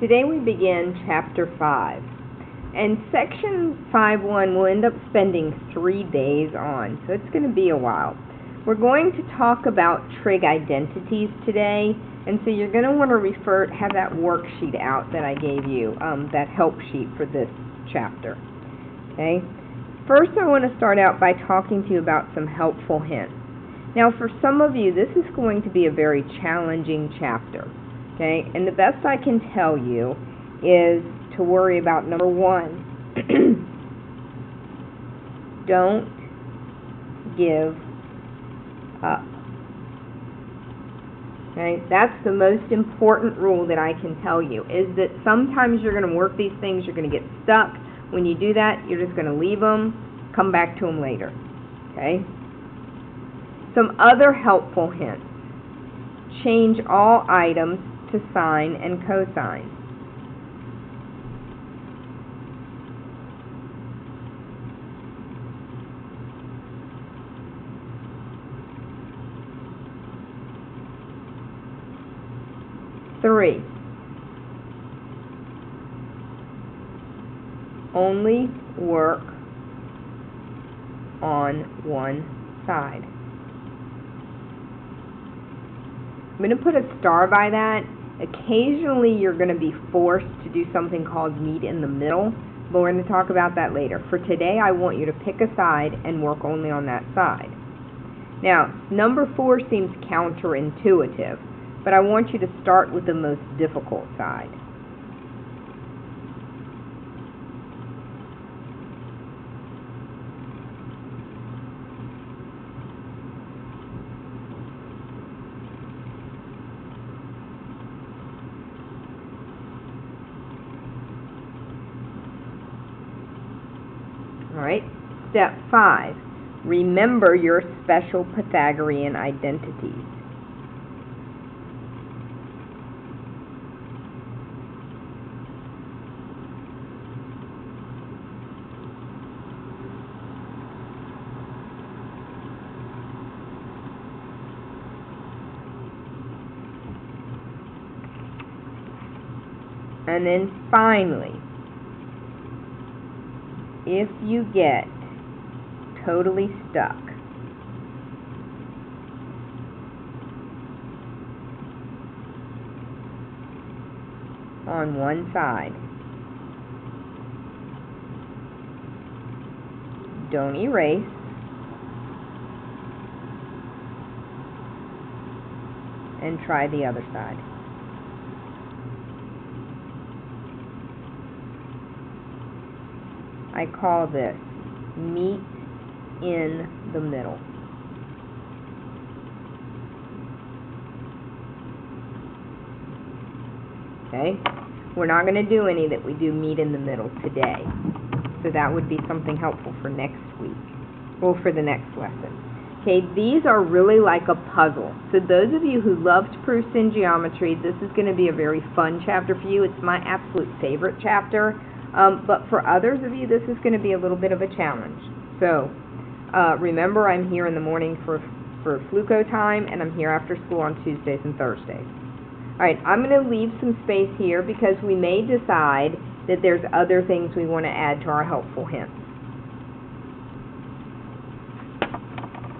Today we begin Chapter 5, and Section 5.1 we'll end up spending 3 days on, so it's going to be a while. We're going to talk about trig identities today, and so you're going to want to have that worksheet out that I gave you, that help sheet for this chapter. Okay. First I want to start out by talking to you about some helpful hints. Now for some of you this is going to be a very challenging chapter. Okay, and the best I can tell you is to worry about number 1. Don't give up. Okay, that's the most important rule that I can tell you, is that sometimes you're going to work these things, you're going to get stuck. When you do that, you're just going to leave them, come back to them later. Okay? Some other helpful hints. Change all items to sine and cosine. Three, only work on one side. I'm going to put a star by that. Occasionally you're going to be forced to do something called meet in the middle, but we're going to talk about that later. For today, I want you to pick a side and work only on that side. Now, number 4 seems counterintuitive, but I want you to start with the most difficult side. Alright, step 5. Remember your special Pythagorean identities. And then finally, if you get totally stuck, on one side, don't erase, and try the other side. I call this meet in the middle. Okay? We're not going to do any that we do meet in the middle today. So that would be something helpful for next week, or for the next lesson. Okay, these are really like a puzzle. So those of you who loved proofs in geometry, this is going to be a very fun chapter for you. It's my absolute favorite chapter. But for others of you, this is going to be a little bit of a challenge. So, remember, I'm here in the morning for Fluco time, and I'm here after school on Tuesdays and Thursdays. Alright, I'm going to leave some space here because we may decide that there's other things we want to add to our helpful hints.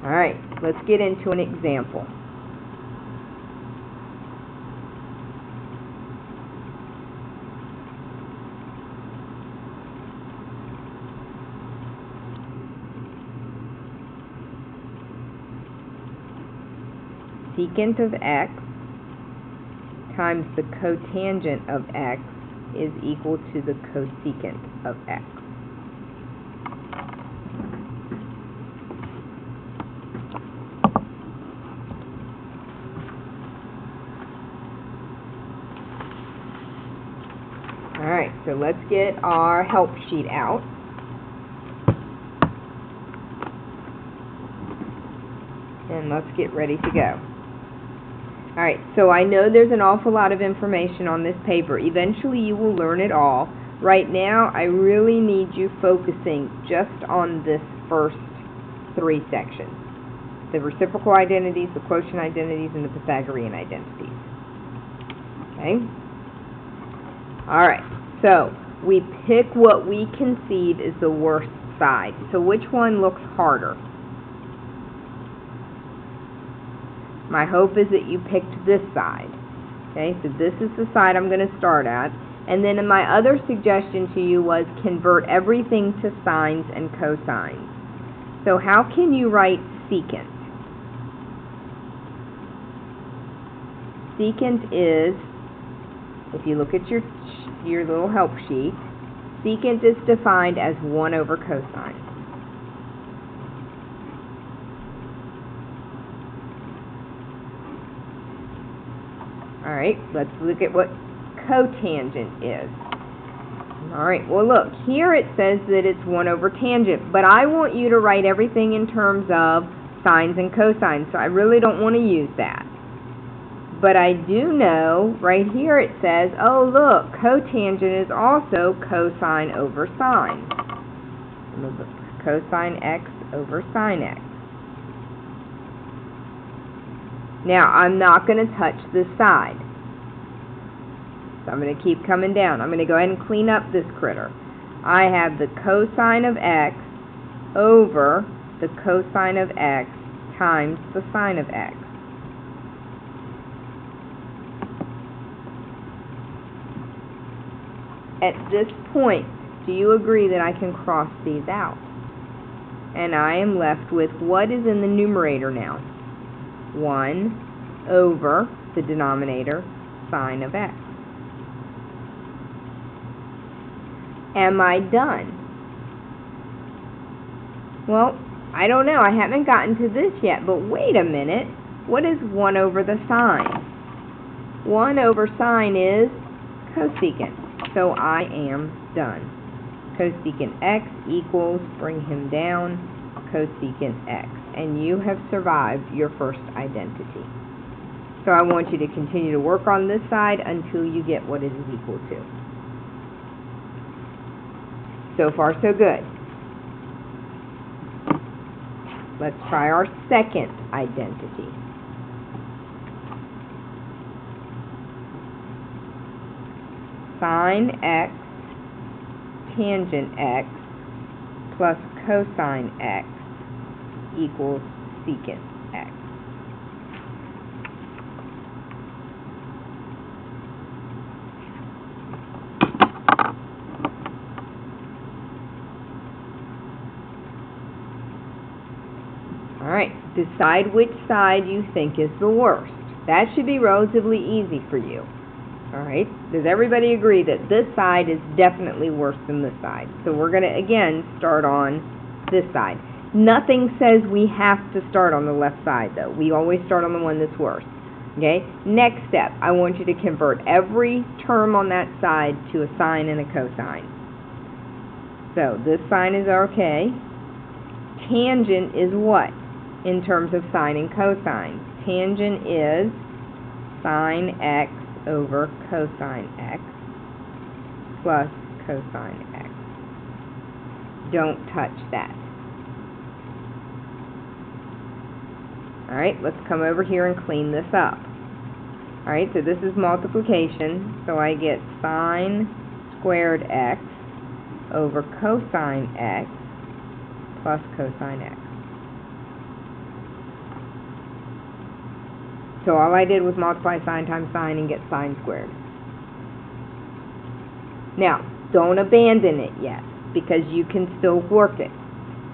Alright, let's get into an example. Secant of x times the cotangent of x is equal to the cosecant of x. Alright, so let's get our help sheet out. And let's get ready to go. Alright, so I know there's an awful lot of information on this paper. Eventually you will learn it all. Right now, I really need you focusing just on this first 3 sections. The reciprocal identities, the quotient identities, and the Pythagorean identities. Okay? Alright, so we pick what we concede is the worst side. So which one looks harder? My hope is that you picked this side. Okay, so this is the side I'm going to start at. And then my other suggestion to you was convert everything to sines and cosines. So how can you write secant? Secant is, if you look at your little help sheet, secant is defined as 1 over cosine. Alright, let's look at what cotangent is. Alright, well look, here it says that it's 1 over tangent, but I want you to write everything in terms of sines and cosines, so I really don't want to use that. But I do know, right here it says, oh look, cotangent is also cosine over sine. Cosine x over sine x. Now, I'm not going to touch this side. So I'm going to keep coming down. I'm going to go ahead and clean up this critter. I have the cosine of x over the cosine of x times the sine of x. At this point, do you agree that I can cross these out? And I am left with what is in the numerator now? 1 over the denominator, sine of x. Am I done? Well, I don't know. I haven't gotten to this yet, but wait a minute. What is 1 over the sine? 1 over sine is cosecant. So I am done. Cosecant x equals, bring him down, cosecant x. And you have survived your first identity. So I want you to continue to work on this side until you get what it is equal to. So far, so good. Let's try our second identity. Sine x tangent x plus cosine x equals secant x. Alright, decide which side you think is the worst. That should be relatively easy for you. Alright, does everybody agree that this side is definitely worse than this side? So we're going to, again, start on this side. Nothing says we have to start on the left side, though. We always start on the one that's worse. Okay? Next step, I want you to convert every term on that side to a sine and a cosine. So this sine is okay. Tangent is what in terms of sine and cosine? Tangent is sine x over cosine x plus cosine x. Don't touch that. Alright, let's come over here and clean this up. Alright, so this is multiplication, so I get sine squared x over cosine x plus cosine x. So all I did was multiply sine times sine and get sine squared. Now, don't abandon it yet, because you can still work it.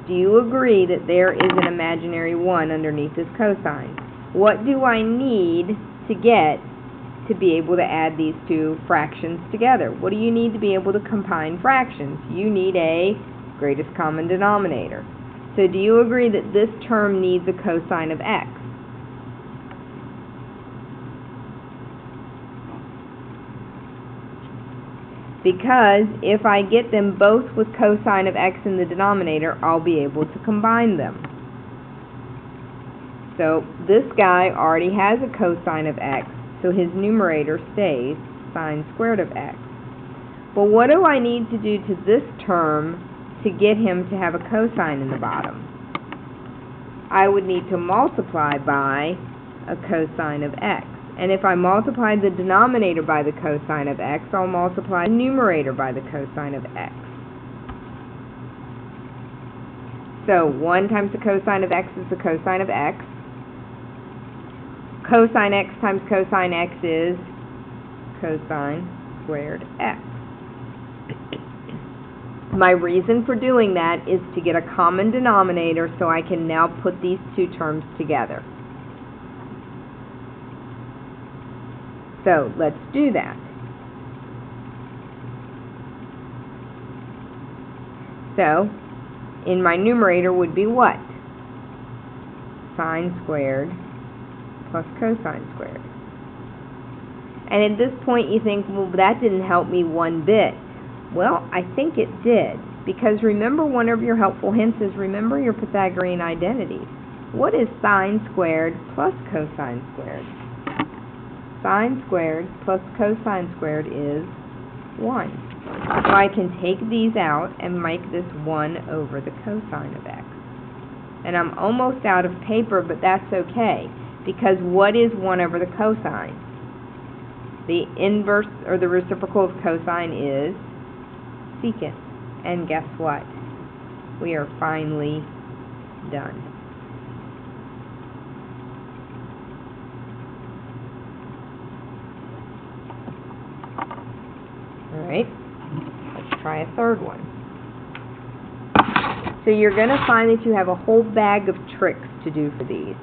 Do you agree that there is an imaginary 1 underneath this cosine? What do I need to get to be able to add these two fractions together? What do you need to be able to combine fractions? You need a greatest common denominator. So do you agree that this term needs a cosine of x? Because if I get them both with cosine of x in the denominator, I'll be able to combine them. So this guy already has a cosine of x, so his numerator stays sine squared of x. But what do I need to do to this term to get him to have a cosine in the bottom? I would need to multiply by a cosine of x. And if I multiply the denominator by the cosine of x, I'll multiply the numerator by the cosine of x. So 1 times the cosine of x is the cosine of x. Cosine x times cosine x is cosine squared x. My reason for doing that is to get a common denominator so I can now put these two terms together. So let's do that. So in my numerator would be what? Sine squared plus cosine squared. And at this point you think, well, that didn't help me one bit. Well, I think it did, because remember, one of your helpful hints is remember your Pythagorean identities. What is sine squared plus cosine squared? Sine squared plus cosine squared is 1. So I can take these out and make this 1 over the cosine of x. And I'm almost out of paper, but that's okay, because what is 1 over the cosine? The inverse, or the reciprocal of cosine, is secant. And guess what? We are finally done. Alright, let's try a third one. So you're going to find that you have a whole bag of tricks to do for these.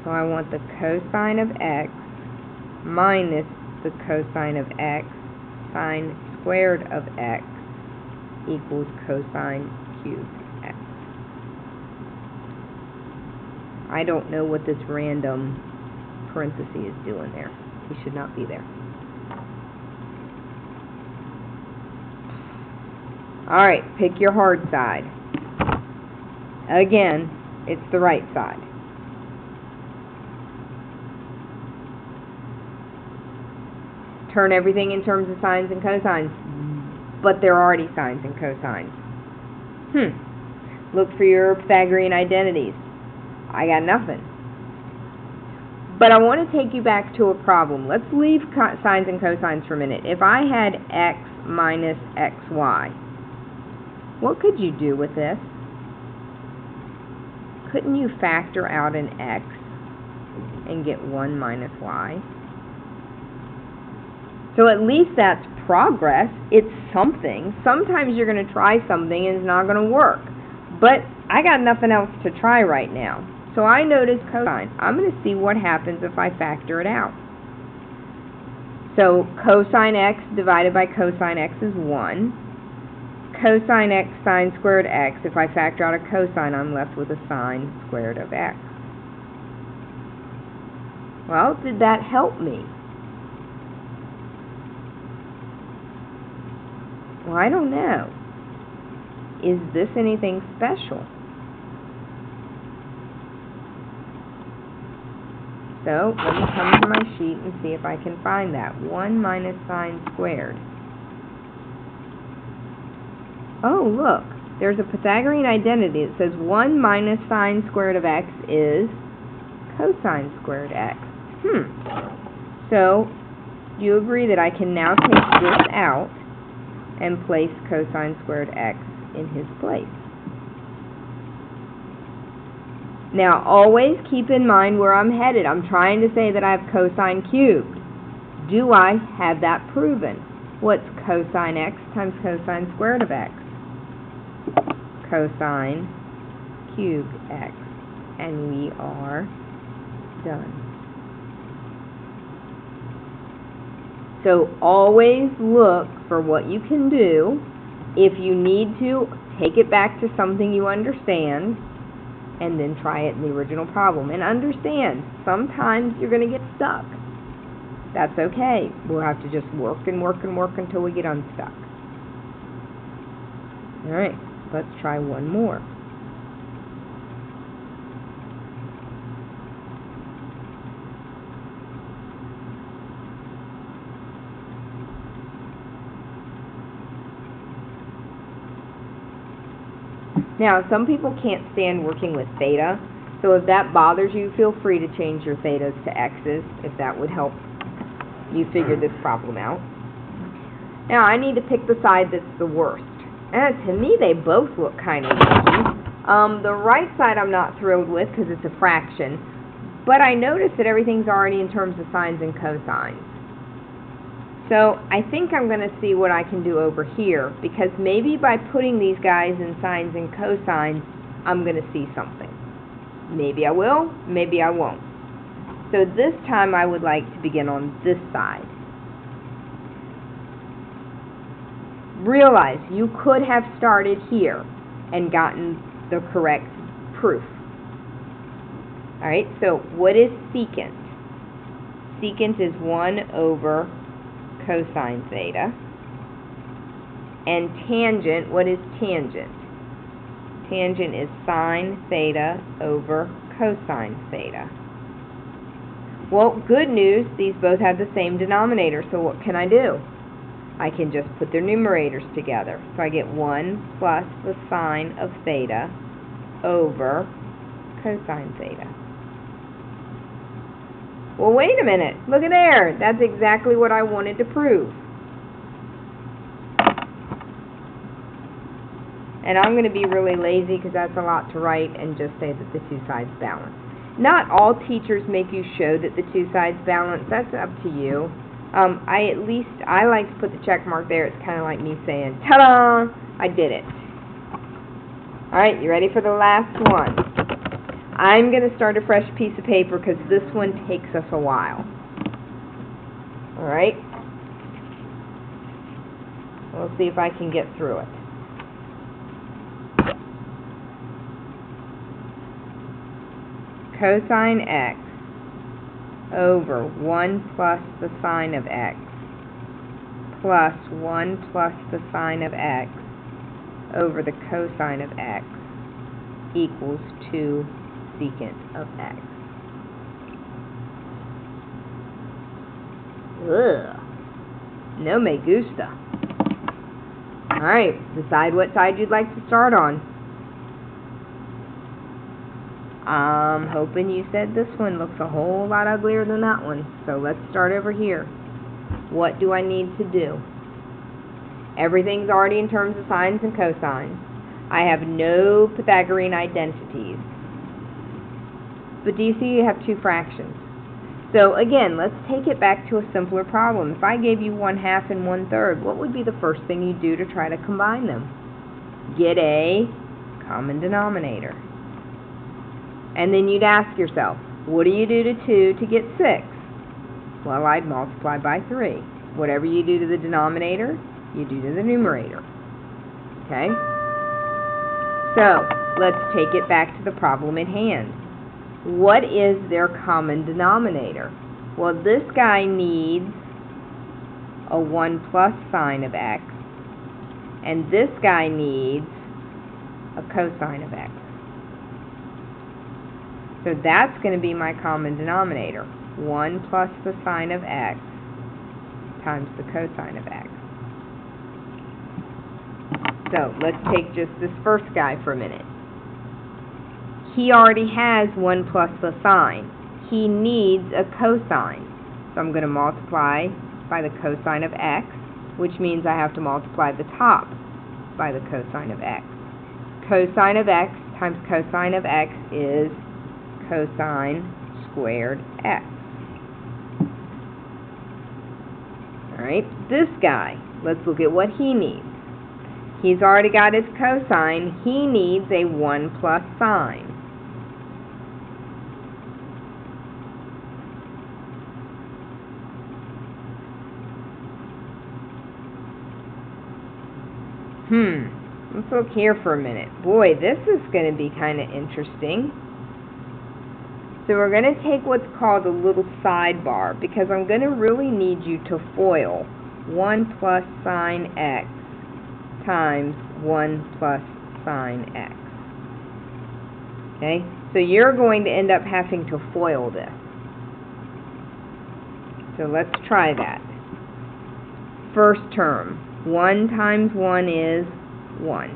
So I want the cosine of x minus the cosine of x, sine squared of x equals cosine cubed x. I don't know what this random parenthesis is doing there. He should not be there. Alright, pick your hard side. Again, it's the right side. Turn everything in terms of sines and cosines, but they're already sines and cosines. Look for your Pythagorean identities. I got nothing. But I want to take you back to a problem. Let's leave sines and cosines for a minute. If I had x minus xy, what could you do with this? Couldn't you factor out an x and get 1 minus y? So at least that's progress. It's something. Sometimes you're going to try something and it's not going to work. But I got nothing else to try right now. So I notice cosine. I'm going to see what happens if I factor it out. So cosine x divided by cosine x is 1. Cosine x sine squared x, if I factor out a cosine, I'm left with a sine squared of x. Well, did that help me? Well, I don't know. Is this anything special? So, let me come to my sheet and see if I can find that. 1 minus sine squared. Oh, look. There's a Pythagorean identity that says 1 minus sine squared of x is cosine squared x. So, do you agree that I can now take this out and place cosine squared x in his place? Now, always keep in mind where I'm headed. I'm trying to say that I have cosine cubed. Do I have that proven? What's cosine x times cosine squared of x? Cosine cubed x. And we are done. So always look for what you can do. If you need to, take it back to something you understand, and then try it in the original problem. And understand, sometimes you're going to get stuck. That's okay. We'll have to just work and work and work until we get unstuck. Alright, let's try one more. Now, some people can't stand working with theta, So if that bothers you, feel free to change your thetas to x's if that would help you figure this problem out. Now I need to pick the side that's the worst. And to me they both look kind of easy. The right side I'm not thrilled with because it's a fraction, but I notice that everything's already in terms of sines and cosines. So I think I'm going to see what I can do over here, because maybe by putting these guys in sines and cosines, I'm going to see something. Maybe I will, maybe I won't. So this time I would like to begin on this side. Realize you could have started here and gotten the correct proof. Alright, so what is secant? Secant is 1 over cosine theta. And tangent, what is tangent? Tangent is sine theta over cosine theta. Well, good news, these both have the same denominator, so what can I do? I can just put their numerators together. So I get 1 plus the sine of theta over cosine theta. Well, wait a minute. Look at there. That's exactly what I wanted to prove. And I'm going to be really lazy because that's a lot to write and just say that the two sides balance. Not all teachers make you show that the two sides balance. That's up to you. I like to put the check mark there. It's kind of like me saying, ta-da! I did it. Alright, you ready for the last one? I'm going to start a fresh piece of paper because this one takes us a while. Alright? We'll see if I can get through it. Cosine x over 1 plus the sine of x plus 1 plus the sine of x over the cosine of x equals 2 secant of x. Ugh. No me gusta. Alright, decide what side you'd like to start on. I'm hoping you said this one looks a whole lot uglier than that one. So let's start over here. What do I need to do? Everything's already in terms of sines and cosines. I have no Pythagorean identities. But do you see you have two fractions? So again, let's take it back to a simpler problem. If I gave you 1/2 and 1/3, what would be the first thing you do to try to combine them? Get a common denominator. And then you'd ask yourself, what do you do to 2 to get 6? Well, I'd multiply by 3. Whatever you do to the denominator, you do to the numerator. Okay? So, let's take it back to the problem at hand. What is their common denominator? Well, this guy needs a 1 plus sine of x, and this guy needs a cosine of x. So that's going to be my common denominator. 1 plus the sine of x times the cosine of x. So let's take just this first guy for a minute. He already has 1 plus the sine. He needs a cosine. So I'm going to multiply by the cosine of x, which means I have to multiply the top by the cosine of x. Cosine of x times cosine of x is cosine squared x. Alright, this guy, let's look at what he needs. He's already got his cosine. He needs a 1 plus sine. Let's look here for a minute. Boy, this is going to be kind of interesting. So we're going to take what's called a little sidebar, because I'm going to really need you to FOIL 1 plus sine x times 1 plus sine x. Okay? So you're going to end up having to FOIL this. So let's try that. First term. 1 times 1 is 1.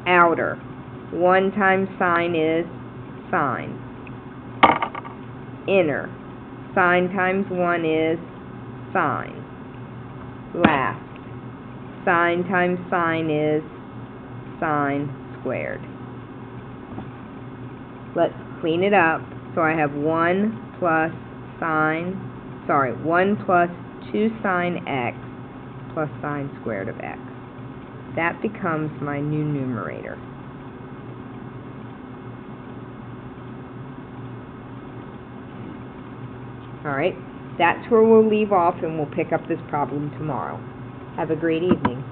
Outer. 1 times sine is sine. Inner. Sine times 1 is sine. Last. Sine times sine is sine squared. Let's clean it up. So I have 1 plus 2 sine x plus sine squared of x. That becomes my new numerator. Alright, that's where we'll leave off, and we'll pick up this problem tomorrow. Have a great evening.